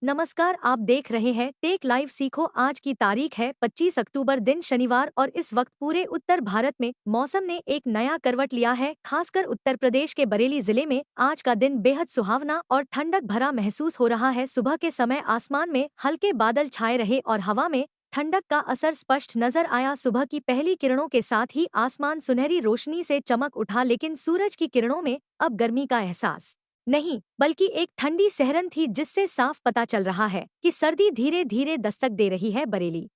नमस्कार, आप देख रहे हैं टेक लाइव सीखो। आज की तारीख है 25 अक्टूबर दिन शनिवार और इस वक्त पूरे उत्तर भारत में मौसम ने एक नया करवट लिया है। खासकर उत्तर प्रदेश के बरेली जिले में आज का दिन बेहद सुहावना और ठंडक भरा महसूस हो रहा है। सुबह के समय आसमान में हल्के बादल छाए रहे और हवा में ठंडक का असर स्पष्ट नजर आया। सुबह की पहली किरणों के साथ ही आसमान सुनहरी रोशनी से चमक उठा, लेकिन सूरज की किरणों में अब गर्मी का एहसास नहीं, बल्कि एक ठंडी सहरन थी, जिससे साफ पता चल रहा है कि सर्दी धीरे धीरे दस्तक दे रही है। बरेली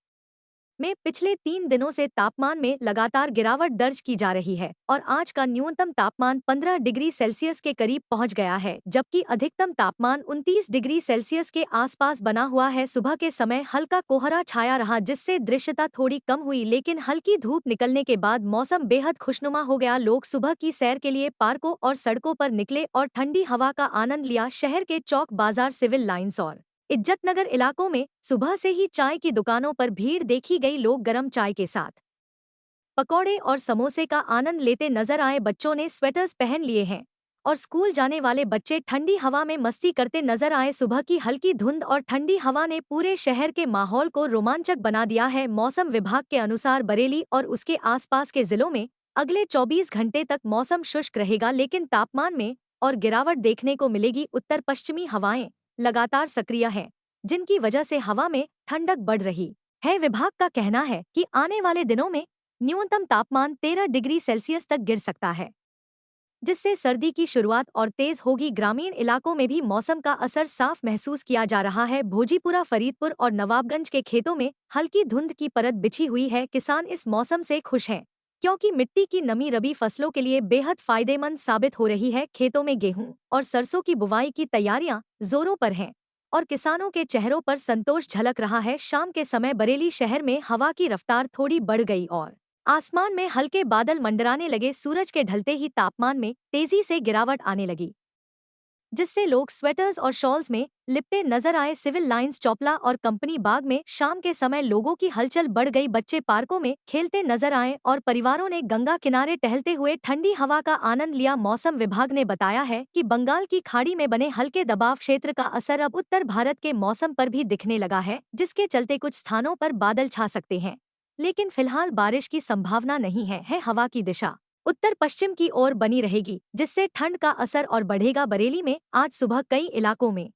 में पिछले 3 दिनों से तापमान में लगातार गिरावट दर्ज की जा रही है और आज का न्यूनतम तापमान 15 डिग्री सेल्सियस के करीब पहुंच गया है, जबकि अधिकतम तापमान 29 डिग्री सेल्सियस के आसपास बना हुआ है। सुबह के समय हल्का कोहरा छाया रहा, जिससे दृश्यता थोड़ी कम हुई, लेकिन हल्की धूप निकलने के बाद मौसम बेहद खुशनुमा हो गया। लोग सुबह की सैर के लिए पार्कों और सड़कों पर निकले और ठंडी हवा का आनंद लिया। शहर के चौक बाजार, सिविल लाइंस और इज्जतनगर इलाकों में सुबह से ही चाय की दुकानों पर भीड़ देखी गई। लोग गर्म चाय के साथ पकौड़े और समोसे का आनंद लेते नजर आए। बच्चों ने स्वेटर्स पहन लिए हैं और स्कूल जाने वाले बच्चे ठंडी हवा में मस्ती करते नजर आए। सुबह की हल्की धुंध और ठंडी हवा ने पूरे शहर के माहौल को रोमांचक बना दिया है। मौसम विभाग के अनुसार बरेली और उसके आसपास के जिलों में अगले 24 घंटे तक मौसम शुष्क रहेगा, लेकिन तापमान में और गिरावट देखने को मिलेगी। उत्तर पश्चिमी हवाएं लगातार सक्रिय हैं, जिनकी वजह से हवा में ठंडक बढ़ रही है। विभाग का कहना है कि आने वाले दिनों में न्यूनतम तापमान 13 डिग्री सेल्सियस तक गिर सकता है, जिससे सर्दी की शुरुआत और तेज होगी। ग्रामीण इलाकों में भी मौसम का असर साफ महसूस किया जा रहा है। भोजीपुरा, फरीदपुर और नवाबगंज के खेतों में हल्की धुंध की परत बिछी हुई है। किसान इस मौसम से खुश हैं, क्योंकि मिट्टी की नमी रबी फसलों के लिए बेहद फायदेमंद साबित हो रही है। खेतों में गेहूं और सरसों की बुवाई की तैयारियां जोरों पर हैं और किसानों के चेहरों पर संतोष झलक रहा है। शाम के समय बरेली शहर में हवा की रफ्तार थोड़ी बढ़ गई और आसमान में हल्के बादल मंडराने लगे। सूरज के ढलते ही तापमान में तेजी से गिरावट आने लगी, जिससे लोग स्वेटर्स और शॉल्स में लिपटे नजर आए। सिविल लाइंस, चौपला और कंपनी बाग में शाम के समय लोगों की हलचल बढ़ गई। बच्चे पार्कों में खेलते नजर आए और परिवारों ने गंगा किनारे टहलते हुए ठंडी हवा का आनंद लिया। मौसम विभाग ने बताया है कि बंगाल की खाड़ी में बने हल्के दबाव क्षेत्र का असर अब उत्तर भारत के मौसम पर भी दिखने लगा है, जिसके चलते कुछ स्थानों पर बादल छा सकते हैं, लेकिन फिलहाल बारिश की संभावना नहीं है। हवा की दिशा उत्तर पश्चिम की ओर बनी रहेगी, जिससे ठंड का असर और बढ़ेगा। बरेली में आज सुबह कई इलाकों में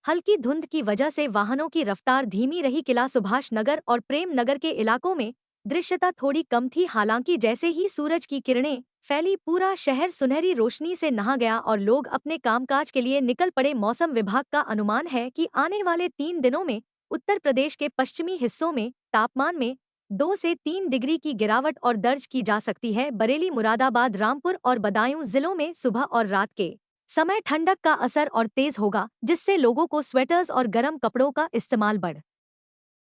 हल्की धुंध की वजह से वाहनों की रफ्तार धीमी रही। किला सुभाष नगर और प्रेम नगर के इलाकों में दृश्यता थोड़ी कम थी, हालांकि जैसे ही सूरज की किरणें फैली, पूरा शहर सुनहरी रोशनी से नहा गया और लोग अपने कामकाज के लिए निकल पड़े। मौसम विभाग का अनुमान है कि आने वाले 3 दिनों में उत्तर प्रदेश के पश्चिमी हिस्सों में तापमान में 2 से 3 डिग्री की गिरावट और दर्ज की जा सकती है। बरेली, मुरादाबाद, रामपुर और बदायूं जिलों में सुबह और रात के समय ठंडक का असर और तेज होगा, जिससे लोगों को स्वेटर्स और गर्म कपड़ों का इस्तेमाल बढ़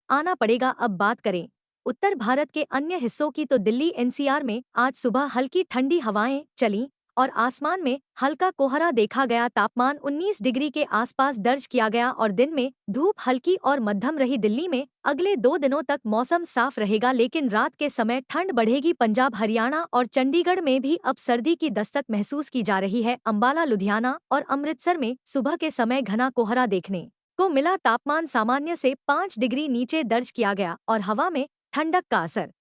आना पड़ेगा। अब बात करें उत्तर भारत के अन्य हिस्सों की, तो दिल्ली एनसीआर में आज सुबह हल्की ठंडी हवाएं चलीं और आसमान में हल्का कोहरा देखा गया। तापमान 19 डिग्री के आसपास दर्ज किया गया और दिन में धूप हल्की और मध्यम रही। दिल्ली में अगले 2 दिनों तक मौसम साफ रहेगा, लेकिन रात के समय ठंड बढ़ेगी। पंजाब, हरियाणा और चंडीगढ़ में भी अब सर्दी की दस्तक महसूस की जा रही है। अंबाला, लुधियाना और अमृतसर में सुबह के समय घना कोहरा देखने को मिला। तापमान सामान्य से 5 डिग्री नीचे दर्ज किया गया और हवा में ठंडक का असर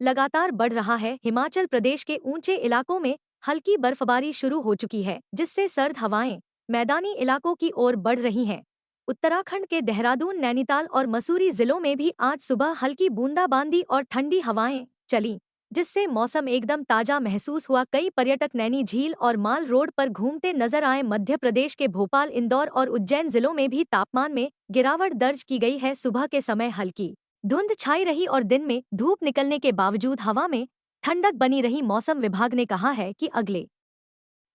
लगातार बढ़ रहा है। हिमाचल प्रदेश के ऊंचे इलाकों में हल्की बर्फबारी शुरू हो चुकी है, जिससे सर्द हवाएं मैदानी इलाकों की ओर बढ़ रही हैं। उत्तराखंड के देहरादून, नैनीताल और मसूरी जिलों में भी आज सुबह हल्की बूंदाबांदी और ठंडी हवाएं चलीं, जिससे मौसम एकदम ताजा महसूस हुआ। कई पर्यटक नैनी झील और माल रोड पर घूमते नजर आए। मध्य प्रदेश के भोपाल, इंदौर और उज्जैन जिलों में भी तापमान में गिरावट दर्ज की गई है। सुबह के समय हल्की धुंध छाई रही और दिन में धूप निकलने के बावजूद हवा में ठंडक बनी रही। मौसम विभाग ने कहा है कि अगले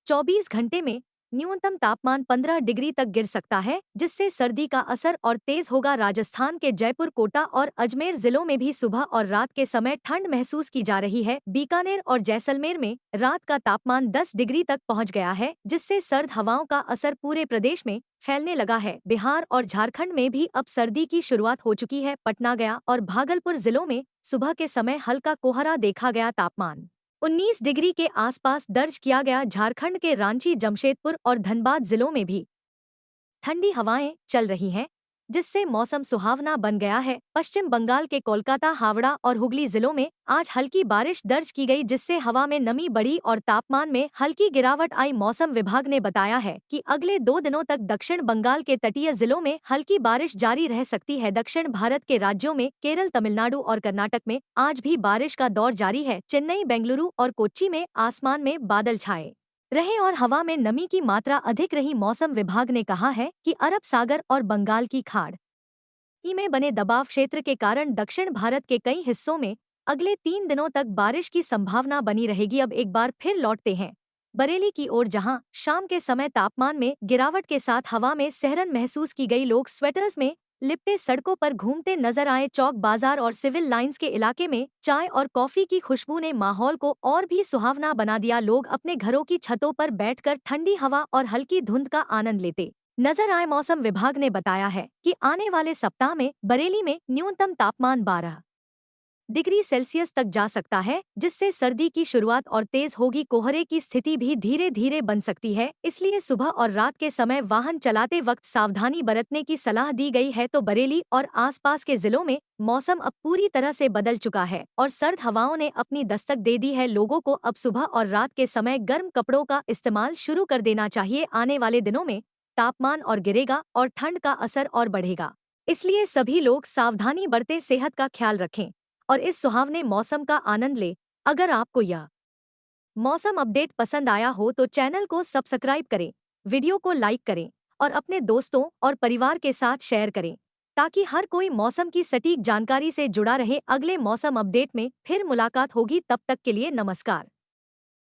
24 घंटे में न्यूनतम तापमान 15 डिग्री तक गिर सकता है, जिससे सर्दी का असर और तेज होगा। राजस्थान के जयपुर, कोटा और अजमेर जिलों में भी सुबह और रात के समय ठंड महसूस की जा रही है। बीकानेर और जैसलमेर में रात का तापमान 10 डिग्री तक पहुंच गया है, जिससे सर्द हवाओं का असर पूरे प्रदेश में फैलने लगा है। बिहार और झारखंड में भी अब सर्दी की शुरुआत हो चुकी है। पटना, गया और भागलपुर जिलों में सुबह के समय हल्का कोहरा देखा गया। तापमान 19 डिग्री के आसपास दर्ज किया गया। झारखंड के रांची, जमशेदपुर और धनबाद जिलों में भी ठंडी हवाएं चल रही हैं, जिससे मौसम सुहावना बन गया है। पश्चिम बंगाल के कोलकाता, हावड़ा और हुगली जिलों में आज हल्की बारिश दर्ज की गई, जिससे हवा में नमी बढ़ी और तापमान में हल्की गिरावट आई। मौसम विभाग ने बताया है कि अगले 2 दिनों तक दक्षिण बंगाल के तटीय जिलों में हल्की बारिश जारी रह सकती है। दक्षिण भारत के राज्यों में केरल, तमिलनाडु और कर्नाटक में आज भी बारिश का दौर जारी है। चेन्नई, बेंगलुरु और कोच्चि में आसमान में बादल छाए रहे और हवा में नमी की मात्रा अधिक रही। मौसम विभाग ने कहा है कि अरब सागर और बंगाल की खाड़ में बने दबाव क्षेत्र के कारण दक्षिण भारत के कई हिस्सों में अगले 3 दिनों तक बारिश की संभावना बनी रहेगी। अब एक बार फिर लौटते हैं बरेली की ओर, जहां शाम के समय तापमान में गिरावट के साथ हवा में सहरन महसूस की गई। लोग स्वेटर्स में लिपटे सड़कों पर घूमते नजर आए। चौक बाजार और सिविल लाइंस के इलाके में चाय और कॉफी की खुशबू ने माहौल को और भी सुहावना बना दिया। लोग अपने घरों की छतों पर बैठकर ठंडी हवा और हल्की धुंध का आनंद लेते नजर आए। मौसम विभाग ने बताया है कि आने वाले सप्ताह में बरेली में न्यूनतम तापमान 12 डिग्री सेल्सियस तक जा सकता है, जिससे सर्दी की शुरुआत और तेज होगी। कोहरे की स्थिति भी धीरे धीरे बन सकती है, इसलिए सुबह और रात के समय वाहन चलाते वक्त सावधानी बरतने की सलाह दी गई है। तो बरेली और आसपास के जिलों में मौसम अब पूरी तरह से बदल चुका है और सर्द हवाओं ने अपनी दस्तक दे दी है। लोगों को अब सुबह और रात के समय गर्म कपड़ों का इस्तेमाल शुरू कर देना चाहिए। आने वाले दिनों में तापमान और गिरेगा और ठंड का असर और बढ़ेगा, इसलिए सभी लोग सावधानी बरतें, सेहत का ख्याल रखें और इस सुहावने मौसम का आनंद ले। अगर आपको यह मौसम अपडेट पसंद आया हो तो चैनल को सब्सक्राइब करें, वीडियो को लाइक करें और अपने दोस्तों और परिवार के साथ शेयर करें, ताकि हर कोई मौसम की सटीक जानकारी से जुड़ा रहे। अगले मौसम अपडेट में फिर मुलाकात होगी, तब तक के लिए नमस्कार।